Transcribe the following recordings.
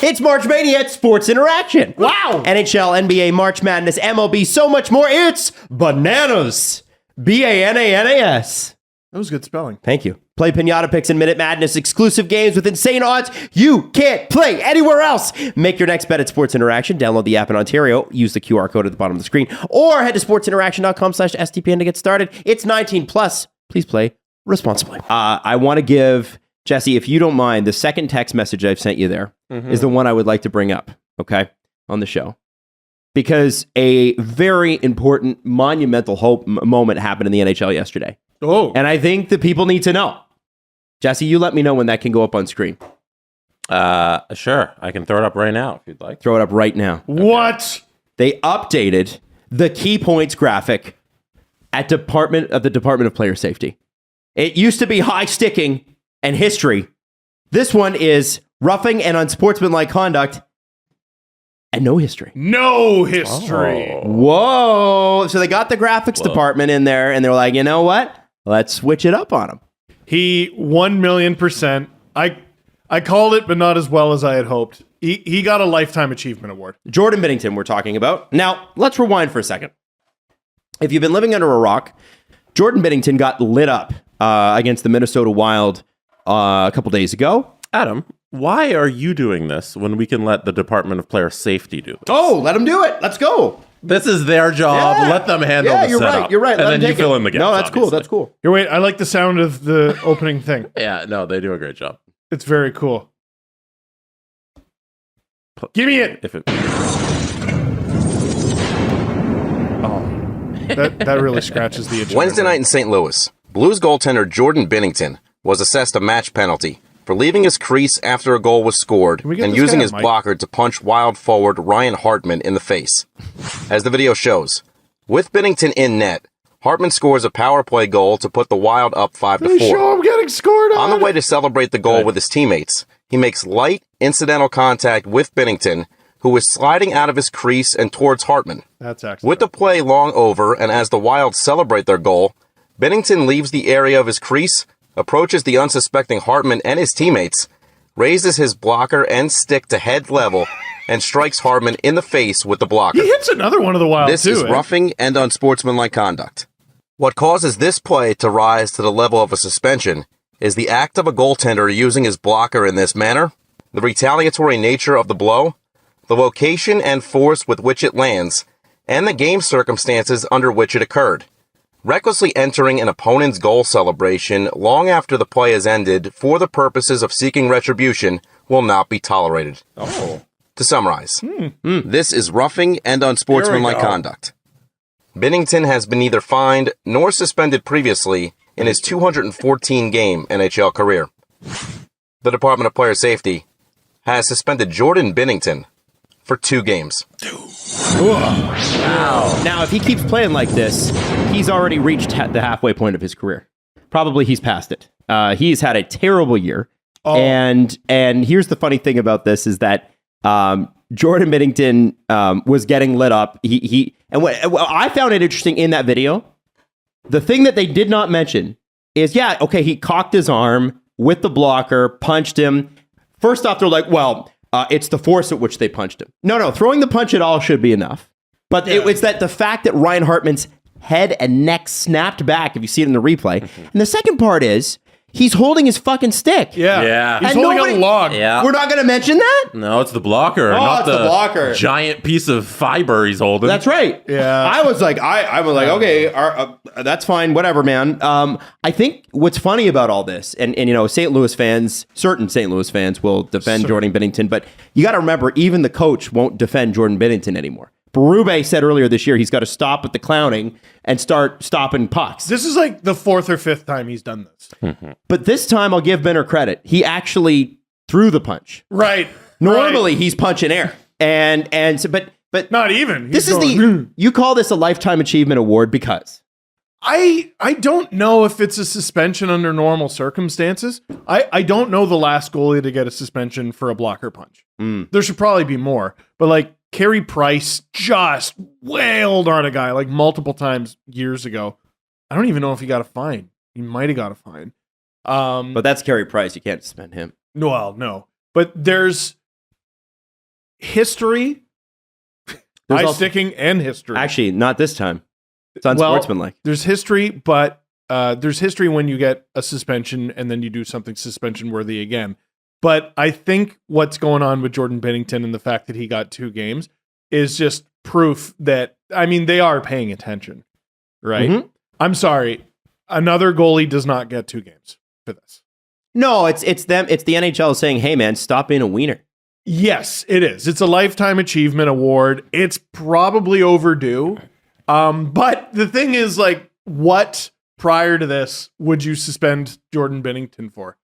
It's Marchmania at Sports Interaction. Wow. NHL, NBA, March Madness, MLB, so much more. It's bananas. Bananas. That was good spelling. Thank you. Play Pinata Picks and Minute Madness exclusive games with insane odds you can't play anywhere else. Make your next bet at Sports Interaction. Download the app in Ontario. Use the QR code at the bottom of the screen. Or head to sportsinteraction.com/STPN to get started. It's 18 plus. Please play responsibly. I want to give, Jesse, if you don't mind, the second text message I've sent you there is the one I would like to bring up, okay, on the show. Because a very important, monumental moment happened in the NHL yesterday. Oh. And I think the people need to know. Jesse, you let me know when that can go up on screen. Sure. I can throw it up right now if you'd like. Throw it up right now. What? They updated the key points graphic at the Department of Player Safety. It used to be high sticking and history. This one is roughing and unsportsmanlike conduct and no history. No history. Oh. Whoa. So they got the graphics department in there and they're like, you know what? Let's switch it up on them. He 1,000,000%. I called it, but not as well as I had hoped. He got a Lifetime Achievement Award. Jordan Binnington we're talking about. Now, let's rewind for a second. If you've been living under a rock, Jordan Binnington got lit up against the Minnesota Wild a couple days ago. Adam, why are you doing this when we can let the Department of Player Safety do this? Oh, let them do it. Let's go. This is their job. Yeah. Let them handle the you're setup. right. You're right. And Let then them you take fill it. in the gaps. No, that's cool. obviously. That's cool. Here, wait. I like the sound of the opening thing. Yeah, no, they do a great job. It's very cool. Give me it. If it That really scratches the itch. Wednesday night in St. Louis, Blues goaltender Jordan Binnington was assessed a match penalty for leaving his crease after a goal was scored we get and this using guy a his mic? blocker to punch Wild forward Ryan Hartman in the face. As the video shows, with Binnington in net, Hartman scores a power play goal to put the Wild up 5-4. Show him getting scored on. On the way to celebrate the goal with his teammates, he makes light, incidental contact with Binnington, who is sliding out of his crease and towards Hartman. That's excellent. With the play long over, and as the Wild celebrate their goal, Bennington leaves the area of his crease, approaches the unsuspecting Hartman and his teammates, raises his blocker and stick to head level, and strikes Hartman in the face with the blocker. He hits another one of the Wild, This too. is roughing and unsportsmanlike conduct. What causes this play to rise to the level of a suspension is the act of a goaltender using his blocker in this manner, the retaliatory nature of the blow, the location and force with which it lands, and the game circumstances under which it occurred. Recklessly entering an opponent's goal celebration long after the play has ended for the purposes of seeking retribution will not be tolerated. To summarize, this is roughing and unsportsmanlike conduct. Binnington has been neither fined nor suspended previously in his 214-game NHL career. The Department of Player Safety has suspended Jordan Binnington for 2 games. Wow. Now, if he keeps playing like this, he's already reached the halfway point of his career. Probably he's past it. He's had a terrible year. And here's the funny thing about this is that Jordan Binnington was getting lit up. What I found it interesting in that video, the thing that they did not mention is, he cocked his arm with the blocker, punched him. First off, they're like, well, it's the force at which they punched him. No, throwing the punch at all should be enough. But it's that the fact that Ryan Hartman's head and neck snapped back, if you see it in the replay. And the second part is, he's holding his fucking stick. Yeah. He's And holding a log. Yeah. We're not going to mention that? No, it's the blocker, not it's the blocker. giant piece of fiber he's holding. That's right. Yeah. I was like, okay, that's fine, whatever, man. I think what's funny about all this, and St. Louis fans, certain St. Louis fans will defend Jordan Binnington, but you got to remember, even the coach won't defend Jordan Binnington anymore. Berube said earlier this year he's got to stop with the clowning and start stopping pucks. This is like the 4th or 5th time he's done this. But this time I'll give Benner credit. He actually threw the punch. Right. Normally he's punching air. But Not even. this He's is going, you call this a Lifetime Achievement Award because I don't know if it's a suspension under normal circumstances. I don't know the last goalie to get a suspension for a blocker punch. There should probably be more. But like Carey Price just wailed on a guy like multiple times years ago. I don't even know if he got a fine. He might have got a fine. but that's Carey Price. You can't suspend him. Well, no. But there's history, eye-sticking and history. Actually, not this time. It's unsportsmanlike. There's history, but there's history when you get a suspension and then you do something suspension-worthy again. But I think what's going on with Jordan Binnington and the fact that he got 2 games is just proof that, I mean, they are paying attention, right? Mm-hmm. I'm sorry. Another goalie does not get 2 games for this. No, it's them. It's the NHL saying, "Hey, man, stop being a wiener." Yes, it is. It's a lifetime achievement award. It's probably overdue. But the thing is, like, what prior to this would you suspend Jordan Binnington for?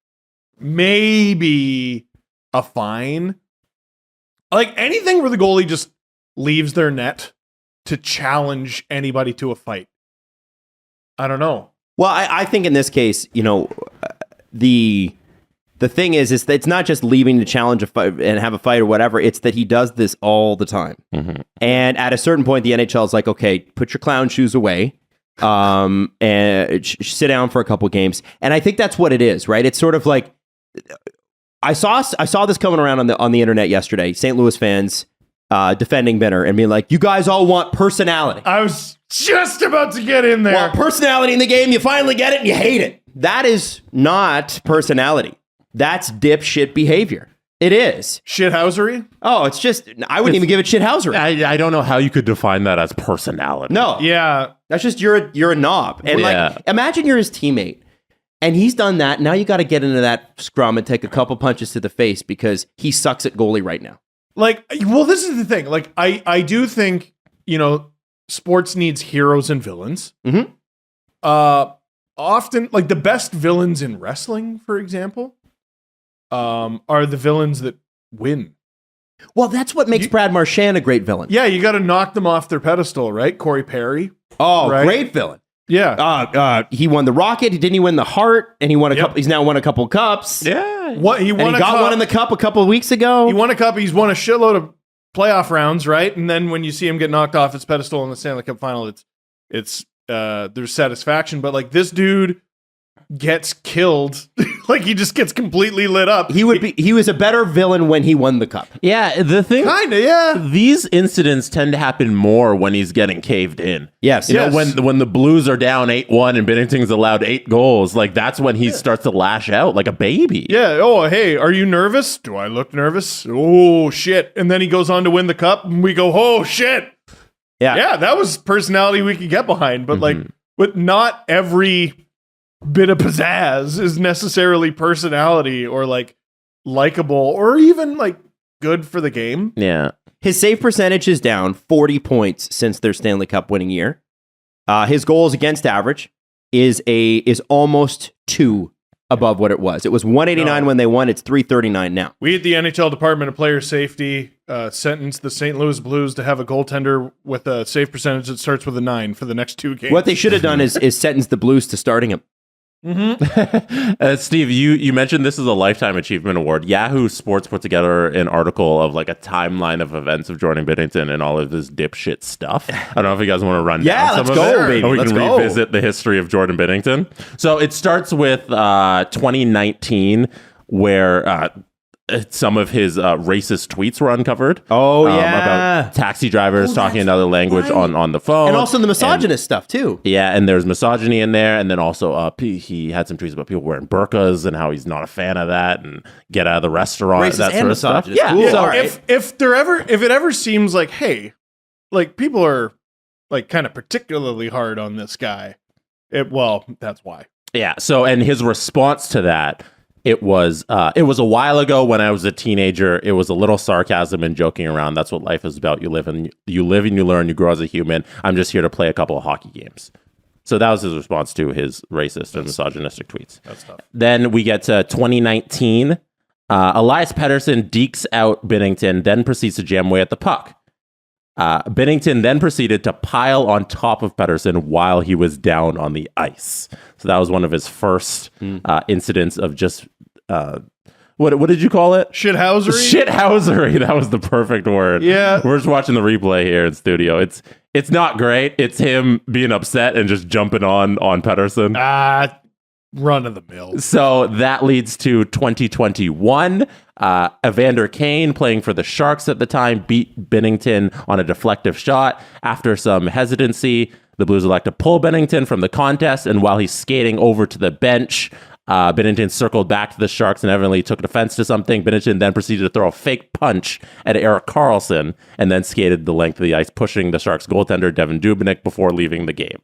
Maybe a fine. Like anything where the goalie just leaves their net to challenge anybody to a fight. I don't know. Well, I think in this case, you know, the thing is that it's not just leaving to challenge a fight and have a fight or whatever. It's that he does this all the time. Mm-hmm. And at a certain point, the NHL is like, okay, put your clown shoes away, and sit down for a couple games. And I think that's what it is, right? It's sort of like I saw this coming around on the internet yesterday. St. Louis fans defending Benner and being like, "You guys all want personality." I was just about to get in there. Well, personality in the game, you finally get it and you hate it. That is not personality. That's dipshit behavior. It is. Shithousery? Oh, it's just, I wouldn't even give it shithousery. I don't know how you could define that as personality. No. Yeah. That's just, you're a knob. And like, imagine you're his teammate and he's done that. Now you got to get into that scrum and take a couple punches to the face because he sucks at goalie right now. Like, well, this is the thing. Like, I do think, you know, sports needs heroes and villains. Mm-hmm. Often, like the best villains in wrestling, for example, are the villains that win. Well, that's what makes Brad Marchand a great villain. Yeah, you got to knock them off their pedestal, right? Corey Perry. Oh, right? Great villain. Yeah. He won the Rocket. Didn't he win the Hart? And he won a couple. He's now won a couple cups. Yeah. What he won? And he got one in the cup a couple of weeks ago. He won a cup. He's won a shitload of playoff rounds, right? And then when you see him get knocked off his pedestal in the Stanley Cup final, it's there's satisfaction. But like this dude gets killed, like he just gets completely lit up. He was a better villain when he won the cup. Yeah, the thing, kinda, yeah. These incidents tend to happen more when he's getting caved in. Yes, you know, when the Blues are down 8-1 and Bennington's allowed 8 goals, like that's when he starts to lash out like a baby. Yeah. Oh, hey, are you nervous? Do I look nervous? Oh shit! And then he goes on to win the cup, and we go, oh shit! Yeah, that was personality we could get behind, but but not every bit of pizzazz is necessarily personality or like likable or even like good for the game. Yeah. His save percentage is down 40 points since their Stanley Cup winning year. His goals against average is almost 2 above what it was. It was 189 when they won. It's 339 now. We at the NHL Department of Player Safety sentenced the St. Louis Blues to have a goaltender with a save percentage that starts with a 9 for the next 2 games. What they should have done is sentence the Blues to starting him. Mm-hmm. Steve, you mentioned this is a Lifetime Achievement Award. Yahoo Sports put together an article of like a timeline of events of Jordan Binnington and all of this dipshit stuff. I don't know if you guys want to run down some of it. Baby. And we Let's can go. revisit the history of Jordan Binnington. So it starts with 2019 where some of his racist tweets were uncovered. Oh, yeah. About taxi drivers talking another language on the phone. And also the misogynist stuff, too. Yeah, and there's misogyny in there. And then also he had some tweets about people wearing burqas and how he's not a fan of that and get out of the restaurant. Racist that and sort of stuff. misogynist. Yeah. Cool. So All right. If it ever seems like, hey, like people are like kind of particularly hard on this guy, that's why. Yeah. So, and his response to that, it was a while ago when I was a teenager. It was a little sarcasm and joking around. That's what life is about. You live and you learn, you grow as a human. I'm just here to play a couple of hockey games. So that was his response to his racist and misogynistic tweets. That's tough. Then we get to 2019. Elias Pettersson dekes out Bennington, then proceeds to jam away at the puck. Bennington then proceeded to pile on top of Pettersson while he was down on the ice. So that was one of his first incidents of just what did you call it? Shithousery? Shithousery. That was the perfect word. Yeah. We're just watching the replay here in studio. It's not great. It's him being upset and just jumping on Pettersson. run of the mill. So that leads to 2021. Evander Kane, playing for the Sharks at the time, beat Bennington on a deflective shot. After some hesitancy, the Blues elect to pull Bennington from the contest, and while he's skating over to the bench, Bennington circled back to the Sharks and evidently took offense to something. Bennington then proceeded to throw a fake punch at Erik Karlsson and then skated the length of the ice, pushing the Sharks goaltender Devan Dubnyk before leaving the game.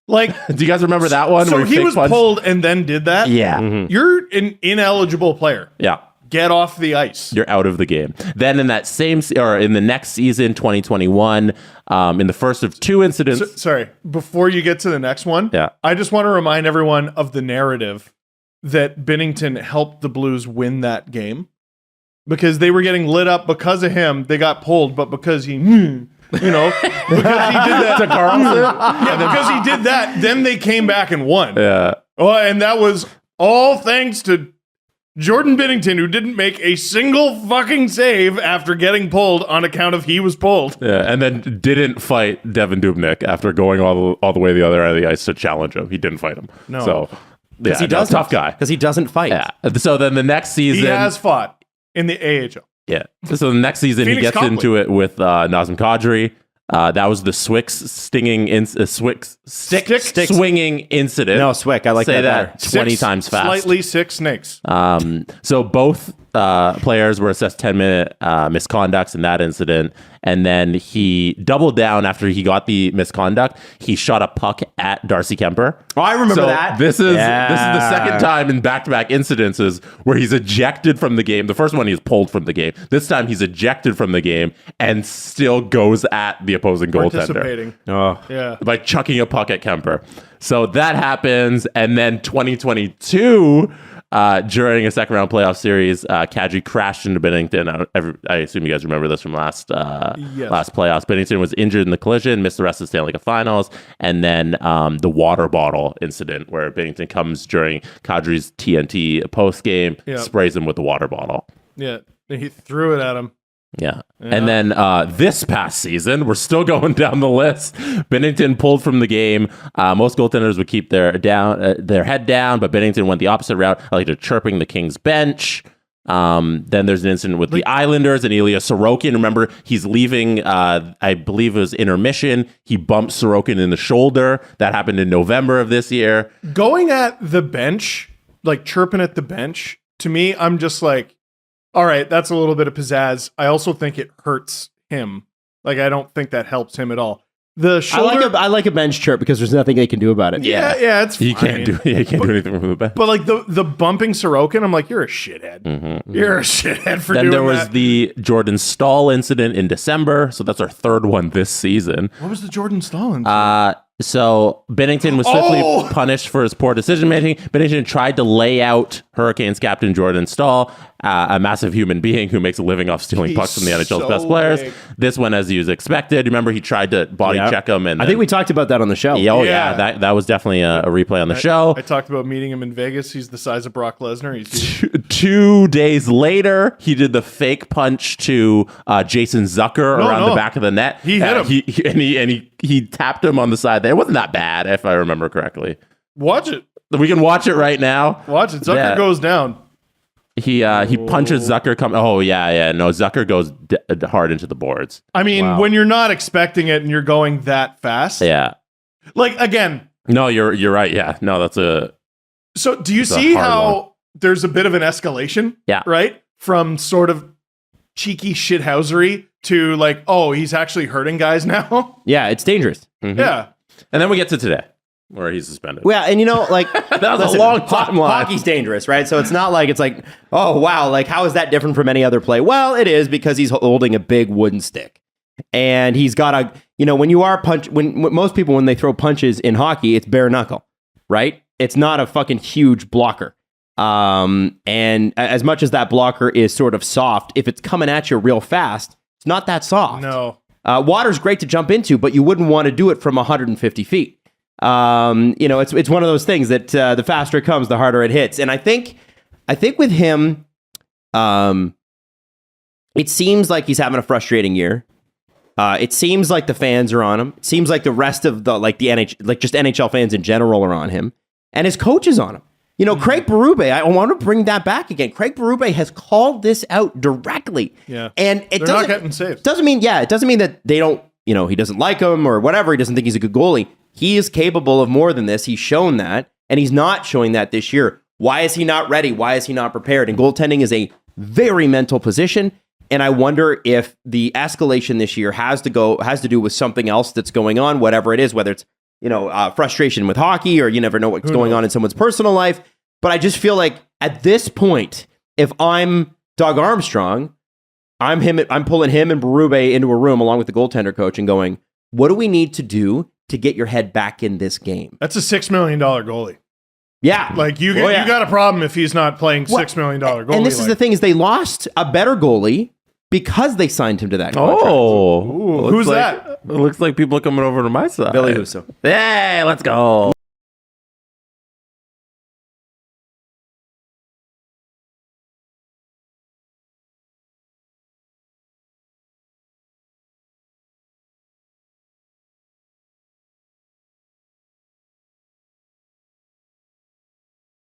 Like, do you guys remember that one? So where he was punched? pulled and then did that? Yeah. You're an ineligible player. Yeah. Get off the ice. You're out of the game. Then in that same, or in the next season, 2021, in the first of two incidents. Sorry, before you get to the next one, Yeah. I just want to remind everyone of the narrative that Bennington helped the Blues win that game because they were getting lit up because of him. They got pulled, but because he, because he did that to Karlsson. Yeah, because he did that, then they came back and won. Yeah. Oh, and that was all thanks to Jordan Binnington, who didn't make a single fucking save after getting pulled on account of he was pulled. Yeah, and then didn't fight Devan Dubnyk after going all the way the other end of the ice to challenge him. He didn't fight him. No. So, yeah, he doesn't. tough guy. Because he doesn't fight. Yeah. So then the next season, He has fought in the AHL. yeah. So the next season Phoenix he gets Copley. into it with Nazem Kadri. That was the Swix stinging swinging incident. No, Swick. I like Say that that 20 times fast. Slightly sick snakes. So both players were assessed 10-minute misconducts in that incident, and then he doubled down after he got the misconduct. He shot a puck at Darcy Kemper. Oh, I remember So that. This is the second time in back-to-back incidences where he's ejected from the game. The first one he's pulled from the game. This time he's ejected from the game and still goes at the opposing goaltender Participating. Oh. Yeah. by chucking a puck at Kemper. So that happens, and then 2022, during a second-round playoff series, Kadri crashed into Bennington. I assume you guys remember this from last playoffs. Bennington was injured in the collision, missed the rest of the Stanley Cup Finals, and then the water bottle incident where Bennington comes during Kadri's TNT postgame, Yeah. sprays him with the water bottle. Yeah. He threw it at him. Yeah. And then this past season, we're still going down the list. Bennington pulled from the game. Most goaltenders would keep their head down, but Bennington went the opposite route, like to chirping the Kings bench. Then there's an incident with the Islanders and Ilya Sorokin. Remember, he's leaving, I believe it was intermission. He bumped Sorokin in the shoulder. That happened in November of this year. Going at the bench, like chirping at the bench, to me, I'm just like, all right, that's a little bit of pizzazz. I also think it hurts him. Like, I don't think that helps him at all. The shoulder, I like a bench chirp because there's nothing they can do about it. yeah, it's fine. You can't do anything from the bench. But like the bumping Sorokin, I'm like, you're a shithead. You're a shithead for Then doing there was that. the Jordan Stahl incident in December. So that's our third one this season. What was the Jordan Stallings? So Bennington was swiftly punished for his poor decision making. Bennington tried to lay out Hurricanes captain Jordan Stahl, a massive human being who makes a living off stealing pucks from the NHL's so best players. big. This went as he was expected. Remember, he tried to body check him, and I think we talked about that on the show. yeah, that was definitely a replay on the show. I talked about meeting him in Vegas. He's the size of Brock Lesnar. He's 2 days later, he did the fake punch to Jason Zucker around the back of the net. He hit him. He tapped him on the side there. It wasn't that bad, if I remember correctly. watch it. We can watch it right now. Watch it. Zucker Yeah. goes down. He punches Zucker. No, Zucker goes hard into the boards. I mean, when you're not expecting it and you're going that fast. Yeah. Like, again. No, you're right. Yeah. No, that's a. So do you It's a see hard how one. there's a bit of an escalation? Yeah. Right? From sort of cheeky shithousery to like, oh, he's actually hurting guys now. Yeah, it's dangerous. Mhm. Yeah. And then we get to today, where he's suspended. Yeah, and you know, like That was a long timeline. Hockey's dangerous, right? So it's not like it's like, oh wow, like how is that different from any other play? Well, it is because he's holding a big wooden stick, and he's got a, when you are when most people when they throw punches in hockey, it's bare knuckle, right? It's not a fucking huge blocker. And as much as that blocker is sort of soft, if it's coming at you real fast, it's not that soft. No. Water's great to jump into, but you wouldn't want to do it from 150 feet. It's one of those things that the faster it comes, the harder it hits. And I think with him, it seems like he's having a frustrating year. It seems like the fans are on him. It seems like the rest of the NHL fans in general are on him. and his coach is on him. You know, Craig Berube, I want to bring that back again. Craig Berube has called this out directly. Yeah. And it They're not getting saves. it doesn't mean that they don't, you know, he doesn't like him or whatever. He doesn't think he's a good goalie. He is capable of more than this. He's shown that, and he's not showing that this year. Why is he not ready? Why is he not prepared? And goaltending is a very mental position. And I wonder if the escalation this year has to do with something else that's going on, whatever it is, whether it's, you know, frustration with hockey, or you never know what's going on in someone's personal life. But I just feel like at this point, if I'm Doug Armstrong, I'm pulling him and Berube into a room along with the goaltender coach and going, what do we need to do to get your head back in this game? That's a $6 million goalie. Yeah. Like you got a problem if he's not playing $6 million goalie. And this is the thing, is they lost a better goalie because they signed him to that contract. Oh, who's that? It looks like people are coming over to my side. Billy Husso. Hey, let's go.